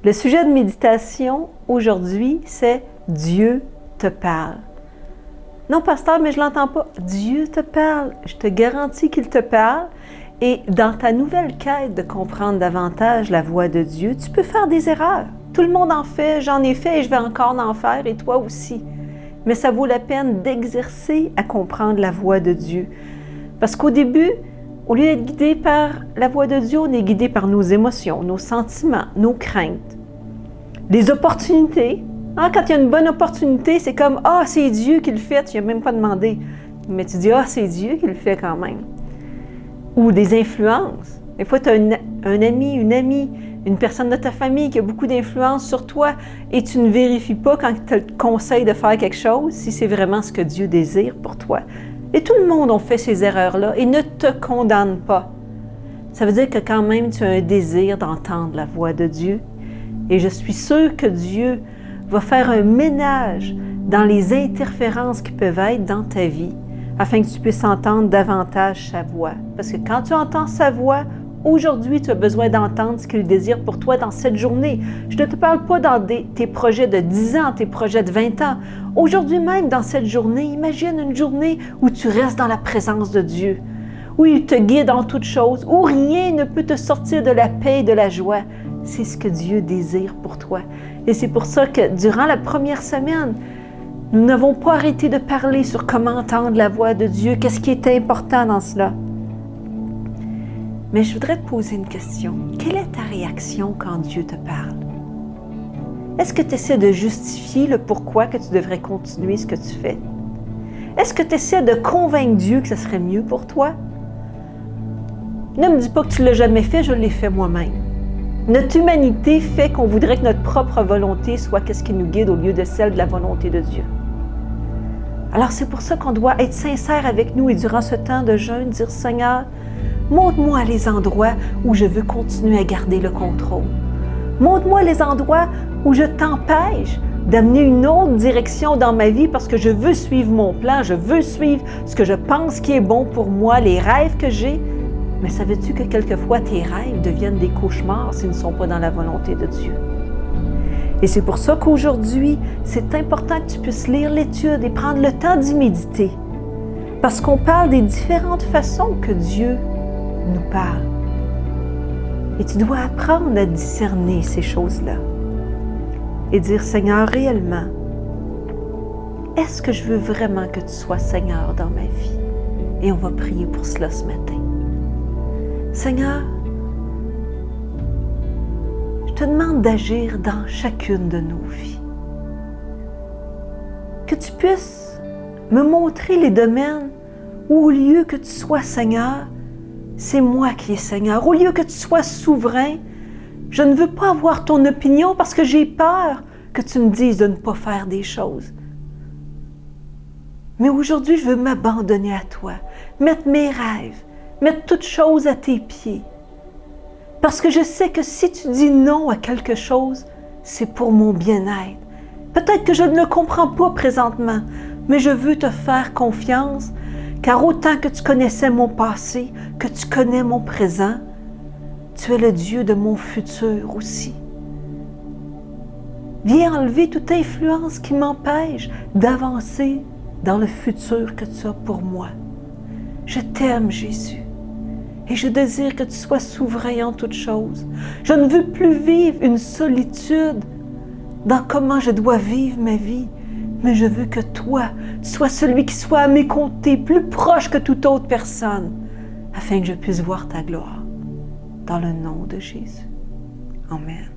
Le sujet de méditation aujourd'hui, c'est « Dieu te parle ». Non, pasteur, mais je ne l'entends pas. Dieu te parle. Je te garantis qu'il te parle. Et dans ta nouvelle quête de comprendre davantage la voix de Dieu, tu peux faire des erreurs. Tout le monde en fait, j'en ai fait et je vais encore en faire, et toi aussi. Mais ça vaut la peine d'exercer à comprendre la voix de Dieu. Parce qu'au début, au lieu d'être guidé par la voix de Dieu, on est guidé par nos émotions, nos sentiments, nos craintes. Les opportunités. Quand il y a une bonne opportunité, c'est comme « Ah, c'est Dieu qui le fait, tu n'as même pas demandé. » Mais tu dis « Ah, c'est Dieu qui le fait quand même. » Ou des influences. Des fois, tu as un ami, une amie, une personne de ta famille qui a beaucoup d'influence sur toi et tu ne vérifies pas quand il te conseille de faire quelque chose si c'est vraiment ce que Dieu désire pour toi. Et tout le monde a fait ces erreurs-là et ne te condamne pas. Ça veut dire que quand même, tu as un désir d'entendre la voix de Dieu. Et je suis sûre que Dieu va faire un ménage dans les interférences qui peuvent être dans ta vie afin que tu puisses entendre davantage sa voix. Parce que quand tu entends sa voix, aujourd'hui, tu as besoin d'entendre ce qu'il désire pour toi dans cette journée. Je ne te parle pas dans tes projets de 10 ans, tes projets de 20 ans. Aujourd'hui même, dans cette journée, imagine une journée où tu restes dans la présence de Dieu, où il te guide en toutes choses, où rien ne peut te sortir de la paix et de la joie. C'est ce que Dieu désire pour toi. Et c'est pour ça que durant la première semaine, nous n'avons pas arrêté de parler sur comment entendre la voix de Dieu, qu'est-ce qui est important dans cela. Mais je voudrais te poser une question. Quelle est ta réaction quand Dieu te parle? Est-ce que tu essaies de justifier le pourquoi que tu devrais continuer ce que tu fais? Est-ce que tu essaies de convaincre Dieu que ce serait mieux pour toi? Ne me dis pas que tu ne l'as jamais fait, je l'ai fait moi-même. Notre humanité fait qu'on voudrait que notre propre volonté soit qu'est-ce qui nous guide au lieu de celle de la volonté de Dieu. Alors c'est pour ça qu'on doit être sincère avec nous et durant ce temps de jeûne, dire « Seigneur, montre-moi les endroits où je veux continuer à garder le contrôle. Montre-moi les endroits où je t'empêche d'amener une autre direction dans ma vie parce que je veux suivre mon plan, je veux suivre ce que je pense qui est bon pour moi, les rêves que j'ai. Mais savais-tu que quelquefois tes rêves deviennent des cauchemars s'ils ne sont pas dans la volonté de Dieu? Et c'est pour ça qu'aujourd'hui, c'est important que tu puisses lire l'étude et prendre le temps d'y méditer. Parce qu'on parle des différentes façons que Dieu nous parle. Et tu dois apprendre à discerner ces choses-là. Et dire, Seigneur, réellement, est-ce que je veux vraiment que tu sois Seigneur dans ma vie? Et on va prier pour cela ce matin. Seigneur, je te demande d'agir dans chacune de nos vies. Que tu puisses me montrer les domaines où, au lieu que tu sois Seigneur, c'est moi qui est Seigneur. Au lieu que tu sois souverain, je ne veux pas avoir ton opinion parce que j'ai peur que tu me dises de ne pas faire des choses. Mais aujourd'hui, je veux m'abandonner à toi, mettre mes rêves, mettre toutes choses à tes pieds. Parce que je sais que si tu dis non à quelque chose, c'est pour mon bien-être. Peut-être que je ne le comprends pas présentement, mais je veux te faire confiance, car autant que tu connaissais mon passé, que tu connais mon présent, tu es le Dieu de mon futur aussi. Viens enlever toute influence qui m'empêche d'avancer dans le futur que tu as pour moi. Je t'aime, Jésus, et je désire que tu sois souverain en toutes choses. Je ne veux plus vivre une solitude dans comment je dois vivre ma vie, mais je veux que toi, tu sois celui qui soit à mes côtés, plus proche que toute autre personne, afin que je puisse voir ta gloire. Dans le nom de Jésus. Amen.